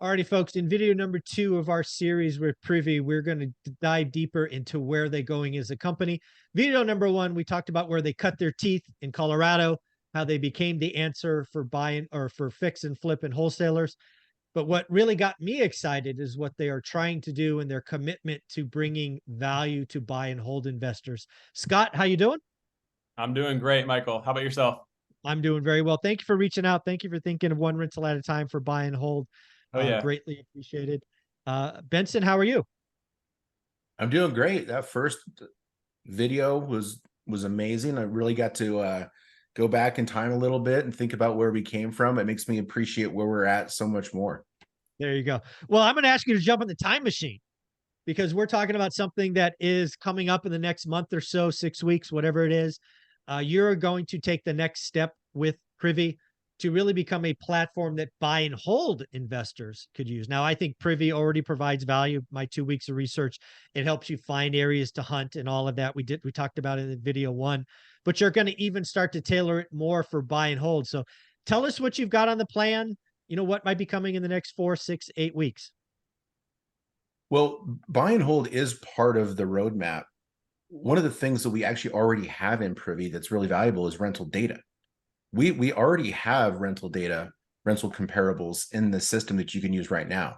Alrighty, folks, in video number 2 of our series with Privy, we're going to dive deeper into where they're going as a company. Video number 1, we talked about where they cut their teeth in Colorado, how they became the answer for buying or for fix and flip and wholesalers. But what really got me excited is what they are trying to do and their commitment to bringing value to buy and hold investors. Scott, how you doing? I'm doing great, Michael. How about yourself? I'm doing very well. Thank you for reaching out. Thank you for thinking of one rental at a time for buy and hold. Oh yeah. Greatly appreciated. Benson, how are you? I'm doing great. That first video was amazing. I really got to go back in time a little bit and think about where we came from. It makes me appreciate where we're at so much more. There you go. Well, I'm going to ask you to jump in the time machine because we're talking about something that is coming up in the next month or so, 6 weeks, whatever it is. You're going to take the next step with Privy to really become a platform that buy and hold investors could use. Now, I think Privy already provides value. My 2 weeks of research, it helps you find areas to hunt and all of that. We talked about it in video 1, but you're going to even start to tailor it more for buy and hold. So tell us what you've got on the plan. You know, what might be coming in the next 4, 6, 8 weeks. Well, buy and hold is part of the roadmap. One of the things that we actually already have in Privy that's really valuable is rental data. We already have rental data, rental comparables in the system that you can use right now.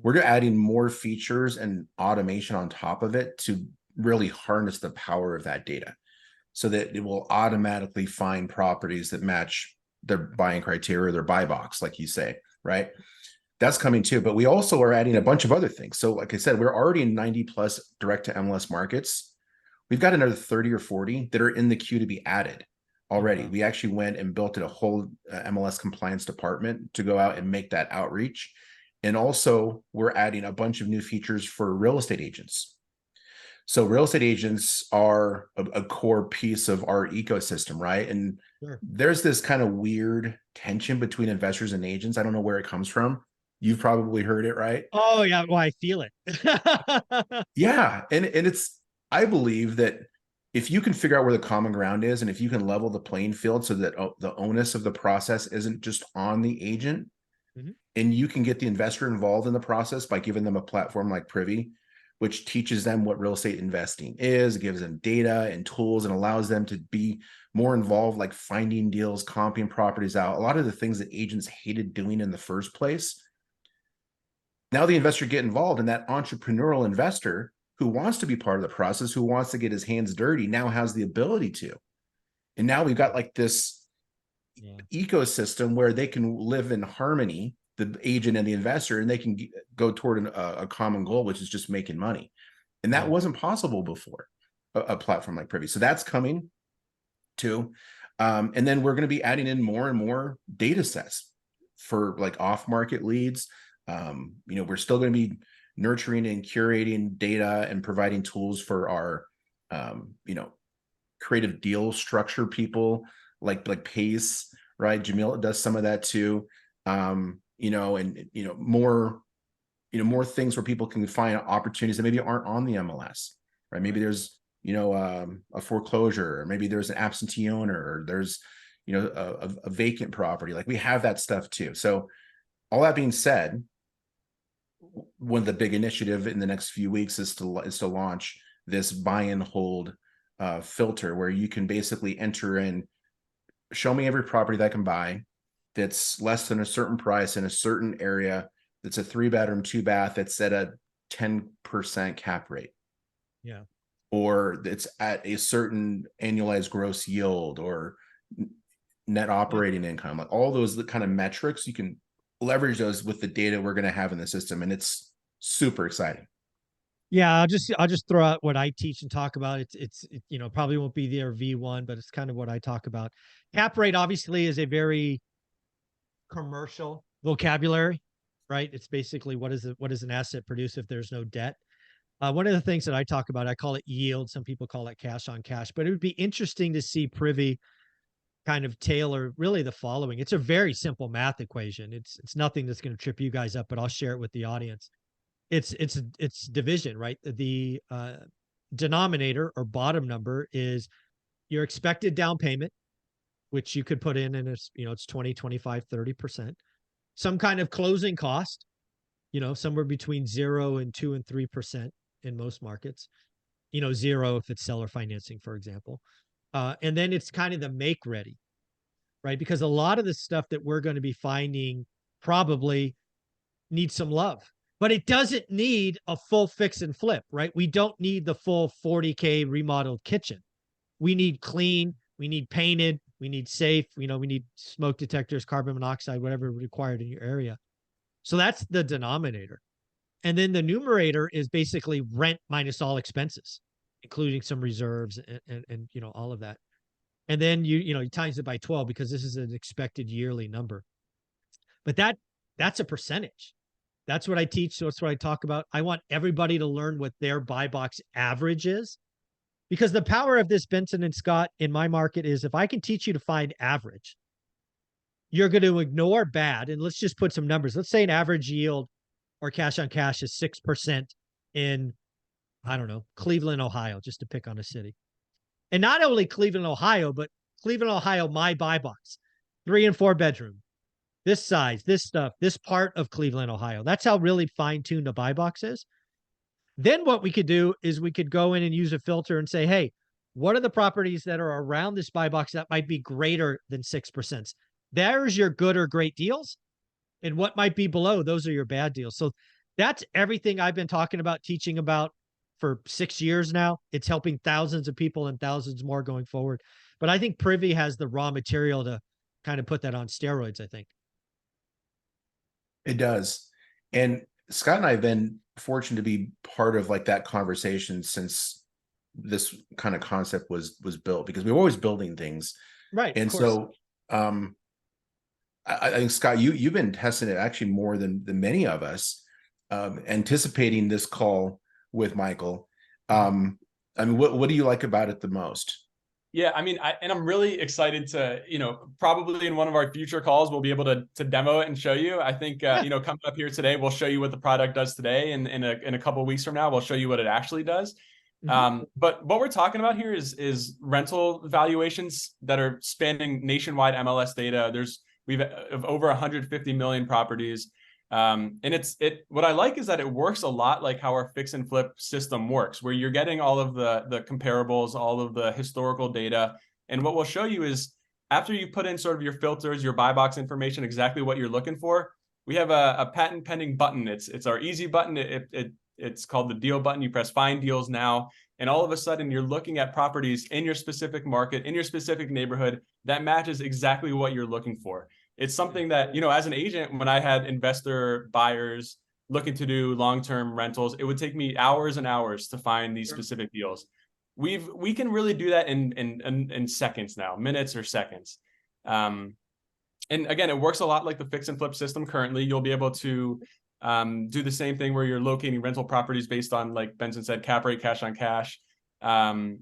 We're adding more features and automation on top of it to really harness the power of that data so that it will automatically find properties that match their buying criteria, their buy box, like you say, right? That's coming too. But we also are adding a bunch of other things. So like I said, we're already in 90 plus direct to MLS markets. We've got another 30 or 40 that are in the queue to be added already. We actually went and built a whole MLS compliance department to go out and make that outreach. And also we're adding a bunch of new features for real estate agents. So real estate agents are a core piece of our ecosystem, right? And there's this kind of weird tension between investors and agents. I don't know where it comes from. You've probably heard it, right? Oh yeah, well, I feel it. Yeah, and it's, I believe that if you can figure out where the common ground is, and if you can level the playing field so that the onus of the process isn't just on the agent, and you can get the investor involved in the process by giving them a platform like Privy, which teaches them what real estate investing is, gives them data and tools, and allows them to be more involved, like finding deals, comping properties out, a lot of the things that agents hated doing in the first place. Now the investor get involved, and that entrepreneurial investor who wants to be part of the process, who wants to get his hands dirty, now has the ability to. And now we've got like this ecosystem where they can live in harmony, the agent and the investor, and they can go toward a common goal, which is just making money. And that wasn't possible before a platform like Privy. So that's coming too. And then we're going to be adding in more and more data sets for like off-market leads. We're still going to be nurturing and curating data and providing tools for our, creative deal structure people like Pace, right? Jamil does some of that too. More things where people can find opportunities that maybe aren't on the MLS, right? Maybe there's, a foreclosure, or maybe there's an absentee owner, or there's, a vacant property. Like we have that stuff too. So all that being said, one of the big initiative in the next few weeks is to launch this buy and hold filter where you can basically enter in, show me every property that I can buy that's less than a certain price in a certain area, that's a 3-bedroom, 2-bath, that's at a 10% cap rate. Yeah. Or it's at a certain annualized gross yield or net operating income. Like all those kind of metrics, you can leverage those with the data we're going to have in the system, and it's super exciting. Yeah, I'll just throw out what I teach and talk about. It's probably won't be their V1, but it's kind of what I talk about. Cap rate obviously is a very commercial vocabulary, right? It's basically what does an asset produce if there's no debt? One of the things that I talk about, I call it yield. Some people call it cash on cash, but it would be interesting to see Privy kind of tailor really the following. It's a very simple math equation. It's nothing that's going to trip you guys up, but I'll share it with the audience. It's division, right? The denominator or bottom number is your expected down payment, which you could put in, and it's 20, 25, 30%. Some kind of closing cost, somewhere between 0 and 2 and 3% in most markets, 0 if it's seller financing, for example. And then it's kind of the make ready, right? Because a lot of the stuff that we're going to be finding probably needs some love, but it doesn't need a full fix and flip, right? We don't need the full 40K remodeled kitchen. We need clean, we need painted, we need safe, we need smoke detectors, carbon monoxide, whatever required in your area. So that's the denominator. And then the numerator is basically rent minus all expenses, including some reserves and all of that. And then you times it by 12 because this is an expected yearly number. But that's a percentage. That's what I teach. So that's what I talk about. I want everybody to learn what their buy box average is, because the power of this, Benson and Scott, in my market is if I can teach you to find average, you're going to ignore bad. And let's just put some numbers. Let's say an average yield or cash on cash is 6% in, I don't know, Cleveland, Ohio, just to pick on a city. And not only Cleveland, Ohio, but Cleveland, Ohio, my buy box, 3 and 4 bedroom, this size, this stuff, this part of Cleveland, Ohio. That's how really fine-tuned a buy box is. Then what we could do is we could go in and use a filter and say, hey, what are the properties that are around this buy box that might be greater than 6%? There's your good or great deals. And what might be below, those are your bad deals. So that's everything I've been talking about, teaching about for 6 years now. It's helping thousands of people and thousands more going forward. But I think Privy has the raw material to kind of put that on steroids, I think. It does. And Scott and I have been fortunate to be part of like that conversation since this kind of concept was built, because we were always building things. Right. And so I think, Scott, you've been testing it actually more than many of us, anticipating this call with Michael. I mean, what do you like about it the most? Yeah, I mean, I'm really excited to, probably in one of our future calls, we'll be able to demo it and show you. I think, coming up here today, we'll show you what the product does today. And in a couple of weeks from now, we'll show you what it actually does. But what we're talking about here is rental valuations that are spanning nationwide MLS data. We've over 150 million properties. And what I like is that it works a lot like how our fix and flip system works, where you're getting all of the comparables, all of the historical data. And what we'll show you is after you put in sort of your filters, your buy box information, exactly what you're looking for, we have a patent pending button. It's our easy button. It's called the deal button. You press find deals now. And all of a sudden you're looking at properties in your specific market, in your specific neighborhood that matches exactly what you're looking for. It's something that, as an agent, when I had investor buyers looking to do long-term rentals, it would take me hours and hours to find these specific deals. We can really do that in seconds now, minutes or seconds. And again, it works a lot like the fix and flip system currently. You'll be able to do the same thing where you're locating rental properties based on, like Benson said, cap rate, cash on cash. And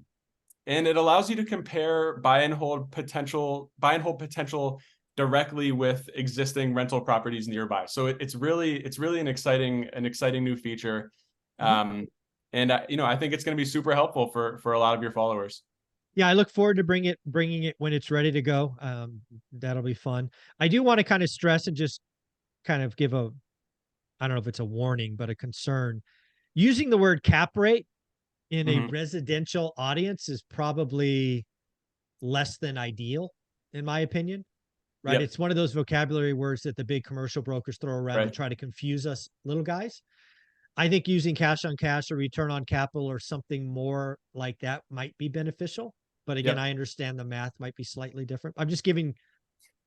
it allows you to compare buy and hold potential directly with existing rental properties nearby. So it's really an exciting new feature. And I think it's going to be super helpful for a lot of your followers. Yeah, I look forward to bringing it when it's ready to go. That'll be fun. I do want to kind of stress and just kind of give I don't know if it's a warning, but a concern. Using the word cap rate in a residential audience is probably less than ideal, in my opinion. Right. Yep. It's one of those vocabulary words that the big commercial brokers throw around to try to confuse us little guys. I think using cash on cash or return on capital or something more like that might be beneficial. But again, I understand the math might be slightly different. I'm just giving.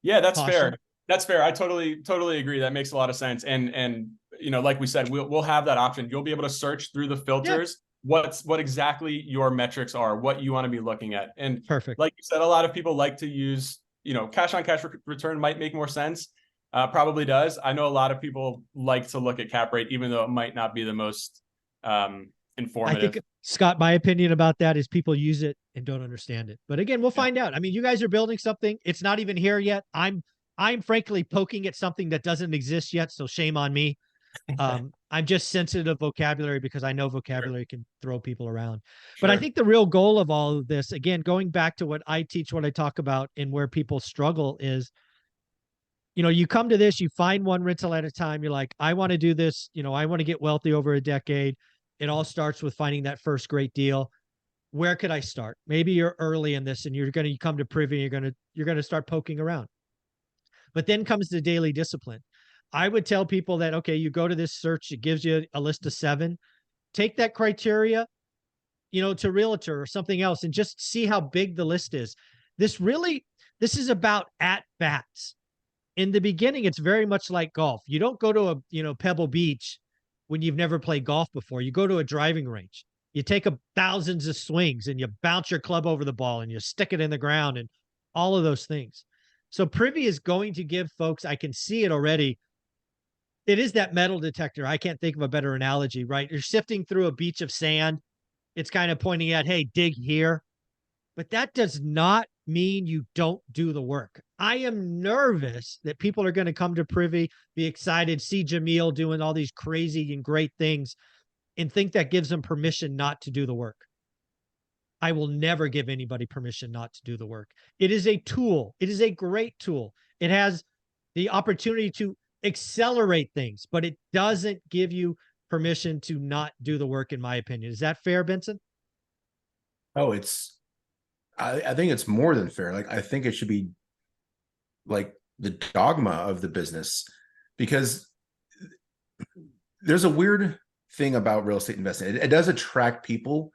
Yeah, that's fair. That's fair. I totally agree. That makes a lot of sense. And like we said, we'll have that option. You'll be able to search through the filters. What exactly your metrics are, what you want to be looking at. And perfect. Like you said, a lot of people like to use, cash on cash return might make more sense. Probably does. I know a lot of people like to look at cap rate, even though it might not be the most informative. I think, Scott, my opinion about that is people use it and don't understand it. But again, we'll find out. I mean, you guys are building something. It's not even here yet. I'm frankly poking at something that doesn't exist yet. So shame on me. I'm just sensitive to vocabulary because I know vocabulary can throw people around. But I think the real goal of all of this, again, going back to what I teach, what I talk about and where people struggle is you come to this, you find one rental at a time. You're like, I want to do this. I want to get wealthy over a decade. It all starts with finding that first great deal. Where could I start? Maybe you're early in this and you're going to come to Privy. You're going to start poking around. But then comes the daily discipline. I would tell people that, okay, you go to this search, it gives you a list of 7. Take that criteria, to realtor or something else and just see how big the list is. This is about at bats. In the beginning, it's very much like golf. You don't go to a, Pebble Beach when you've never played golf before. You go to a driving range. You take thousands of swings and you bounce your club over the ball and you stick it in the ground and all of those things. So Privy is going to give folks, I can see it already. It is that metal detector. I can't think of a better analogy, right? You're sifting through a beach of sand. It's kind of pointing at, hey, dig here. But that does not mean you don't do the work. I am nervous that people are going to come to Privy, be excited, see Jamil doing all these crazy and great things, and think that gives them permission not to do the work. I will never give anybody permission not to do the work. It is a tool. It is a great tool. It has the opportunity to accelerate things, but it doesn't give you permission to not do the work, in my opinion. Is that fair, Benson? Oh, I think it's more than fair. Like, I think it should be like the dogma of the business, because there's a weird thing about real estate investing. It does attract people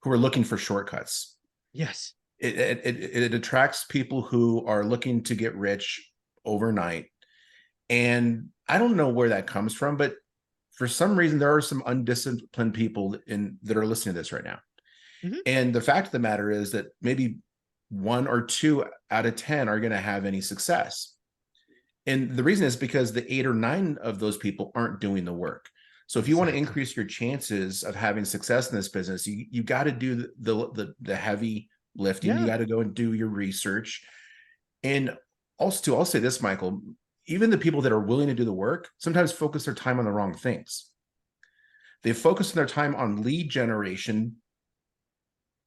who are looking for shortcuts. Yes. It attracts people who are looking to get rich overnight. And I don't know where that comes from, but for some reason, there are some undisciplined people that are listening to this right now. Mm-hmm. And the fact of the matter is that maybe 1 or 2 out of 10 are going to have any success. And the reason is because the 8 or 9 of those people aren't doing the work. So if you want to increase your chances of having success in this business, you got to do the heavy lifting. Yeah. You got to go and do your research. And also, I'll say this, Michael, even the people that are willing to do the work sometimes focus their time on the wrong things. They focus their time on lead generation,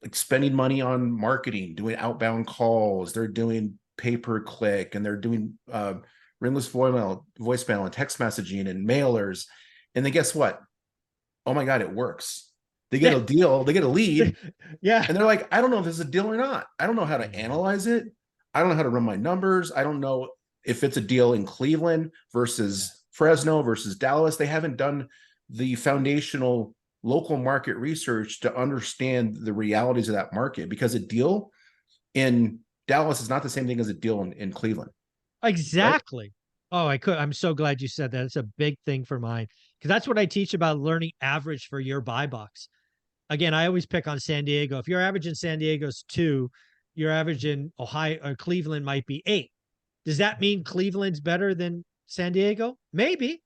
like spending money on marketing, doing outbound calls. They're doing pay-per-click, and they're doing ringless voicemail and text messaging and mailers. And then guess what? Oh my God, it works. They get a deal, they get a lead. Yeah. And they're like, I don't know if this is a deal or not. I don't know how to analyze it. I don't know how to run my numbers. I don't know if it's a deal in Cleveland versus Fresno versus Dallas. They haven't done the foundational local market research to understand the realities of that market, because a deal in Dallas is not the same thing as a deal in Cleveland. Exactly. Right? I'm so glad you said that. It's a big thing for mine, because that's what I teach about learning average for your buy box. Again, I always pick on San Diego. If your average in San Diego is 2, your average in Ohio or Cleveland might be 8. Does that mean Cleveland's better than San Diego? Maybe.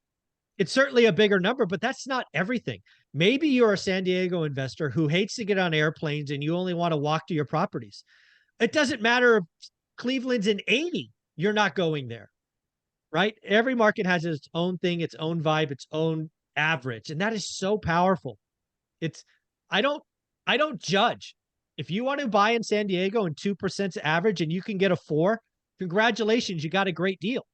It's certainly a bigger number, but that's not everything. Maybe you're a San Diego investor who hates to get on airplanes and you only want to walk to your properties. It doesn't matter if Cleveland's in 80, you're not going there, right? Every market has its own thing, its own vibe, its own average. And that is so powerful. I don't judge. If you want to buy in San Diego and 2% average and you can get a 4, congratulations, you got a great deal.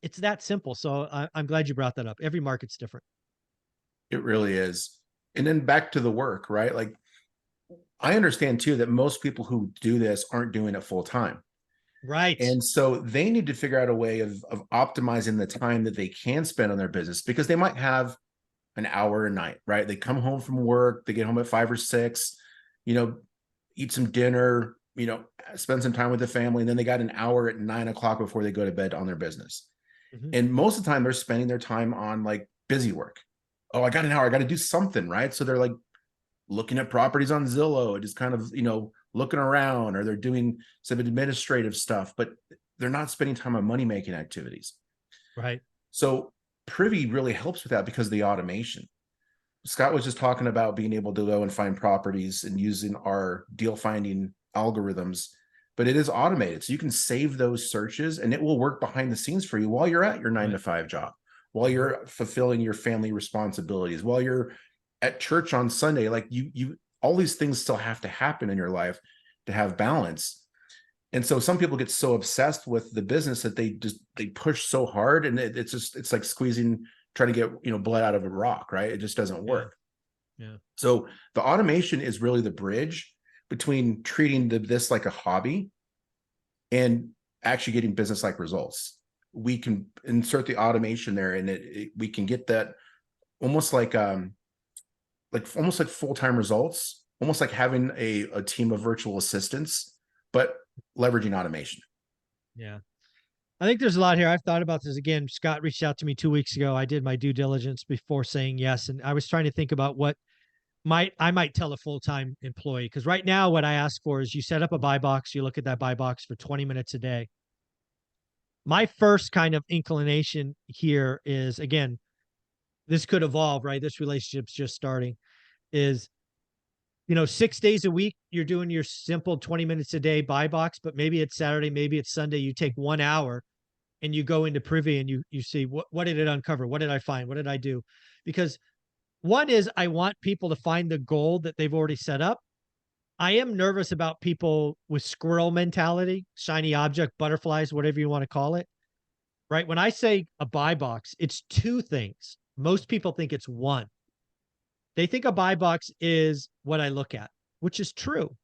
It's that simple. So I'm glad you brought that up. Every market's different. It really is. And then back to the work, right? Like, I understand too that most people who do this aren't doing it full time. Right. And so they need to figure out a way of optimizing the time that they can spend on their business, because they might have an hour a night, right? They come home from work, they get home at 5 or 6, eat some dinner, spend some time with the family. And then they got an hour at 9 o'clock before they go to bed on their business. Mm-hmm. And most of the time they're spending their time on like busy work. Oh, I got an hour, I got to do something, right? So they're like looking at properties on Zillow and just kind of, looking around, or they're doing some administrative stuff, but they're not spending time on money-making activities. Right. So Privy really helps with that because of the automation. Scott was just talking about being able to go and find properties and using our deal finding algorithms, but it is automated. So you can save those searches and it will work behind the scenes for you while you're at your 9 to 5 job, while you're fulfilling your family responsibilities, while you're at church on Sunday. Like you all these things still have to happen in your life to have balance. And so some people get so obsessed with the business that they push so hard, and it's like squeezing, trying to get, you know, blood out of a rock, right? It just doesn't work. Yeah. So the automation is really the bridge between treating this like a hobby and actually getting business like results. We can insert the automation there, and we can get that almost like almost like full-time results, almost like having a team of virtual assistants, but leveraging automation. Yeah. I think there's a lot here. I've thought about this again. Scott reached out to me 2 weeks ago. I did my due diligence before saying yes. And I was trying to think about what I might tell a full-time employee. Because right now, what I ask for is you set up a buy box, you look at that buy box for 20 minutes a day. My first kind of inclination here is, again, this could evolve, right? This relationship's just starting, is, you know, 6 days a week, you're doing your simple 20 minutes a day buy box, but maybe it's Saturday, maybe it's Sunday, you take 1 hour and you go into Privy and you see what did it uncover? What did I find? What did I do? Because one is I want people to find the goal that they've already set up. I am nervous about people with squirrel mentality, shiny object, butterflies, whatever you want to call it, right? When I say a buy box, it's two things. Most people think it's one. They think a buy box is what I look at, which is true.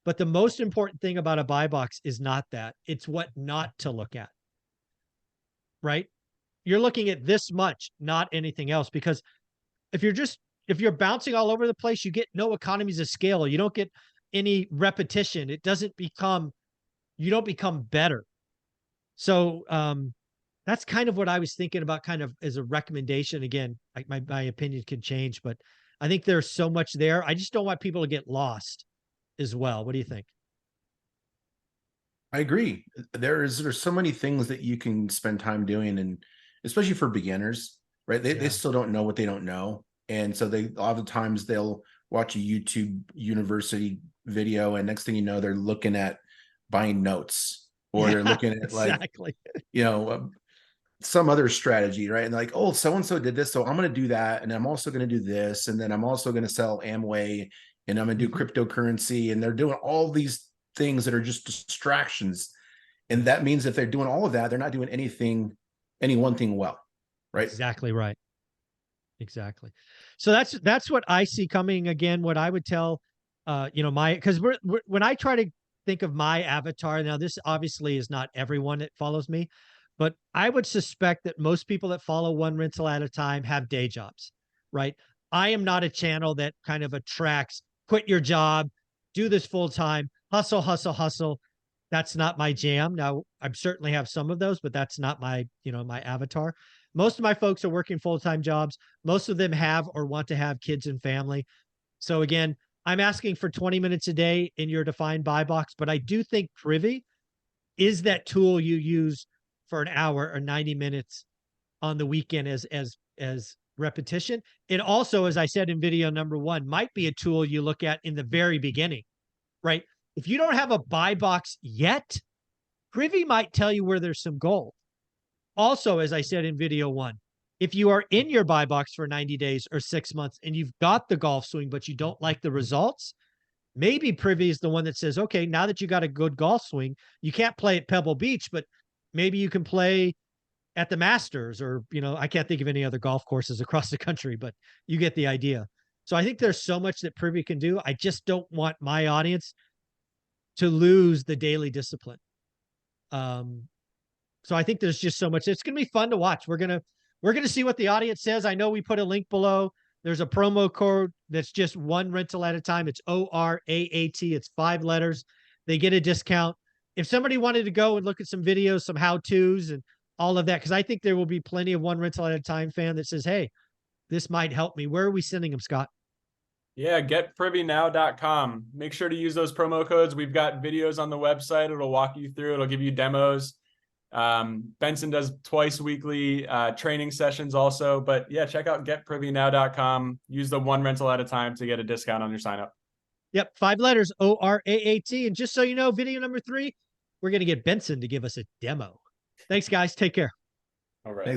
But the most important thing about a buy box is not that. It's what not to look at, right? You're looking at this much, not anything else. Because if you're bouncing all over the place, you get no economies of scale. You don't get any repetition. It doesn't become, you don't become better. So that's kind of what I was thinking about, kind of as a recommendation. Again, my opinion can change, but I think there's so much there. I just don't want people to get lost as well. What do you think? I agree. There's so many things that you can spend time doing, and especially for beginners, right? They still don't know what they don't know. And so a lot of the times they'll watch a YouTube university video, and next thing you know, they're looking at buying notes, or they're looking at exactly. you know, some other strategy, right? And like, oh, so-and-so did this, so I'm going to do that. And I'm also going to do this. And then I'm also going to sell Amway, and I'm going to do cryptocurrency. And they're doing all these things that are just distractions. And that means if they're doing all of that, they're not doing any one thing well, right? Exactly right. Exactly. So that's what I see coming. Again, what I would tell, you know, because when I try to think of my avatar, now this obviously is not everyone that follows me, but I would suspect that most people that follow One Rental at a Time have day jobs, right? I am not a channel that kind of attracts, quit your job, do this full time, hustle, hustle, hustle. That's not my jam. Now, I certainly have some of those, but that's not my, you know, my avatar. Most of my folks are working full-time jobs. Most of them have or want to have kids and family. So again, I'm asking for 20 minutes a day in your defined buy box, but I do think Privy is that tool you use for an hour or 90 minutes on the weekend as repetition. It also, as I said in video number 1, might be a tool you look at in the very beginning, right? If you don't have a buy box yet, Privy might tell you where there's some gold. Also, as I said in video 1, if you are in your buy box for 90 days or 6 months and you've got the golf swing, but you don't like the results, maybe Privy is the one that says, okay, now that you got a good golf swing, you can't play at Pebble Beach, but maybe you can play at the Masters, or, you know, I can't think of any other golf courses across the country, but you get the idea. So I think there's so much that Privy can do. I just don't want my audience to lose the daily discipline. So I think there's just so much. It's going to be fun to watch. We're going to see what the audience says. I know we put a link below. There's a promo code that's just One Rental at a Time. It's ORAAT. It's 5 letters. They get a discount. If somebody wanted to go and look at some videos, some how-tos and all of that, because I think there will be plenty of One Rental at a Time fan that says, hey, this might help me. Where are we sending them, Scott? Yeah, getprivynow.com. Make sure to use those promo codes. We've got videos on the website. It'll walk you through. It'll give you demos. Benson does twice weekly training sessions also. But yeah, check out getprivynow.com. Use the One Rental at a Time to get a discount on your sign up. Yep, 5 letters, ORAAT. And just so you know, video number 3, we're going to get Benson to give us a demo. Thanks, guys. Take care. All right. Thanks.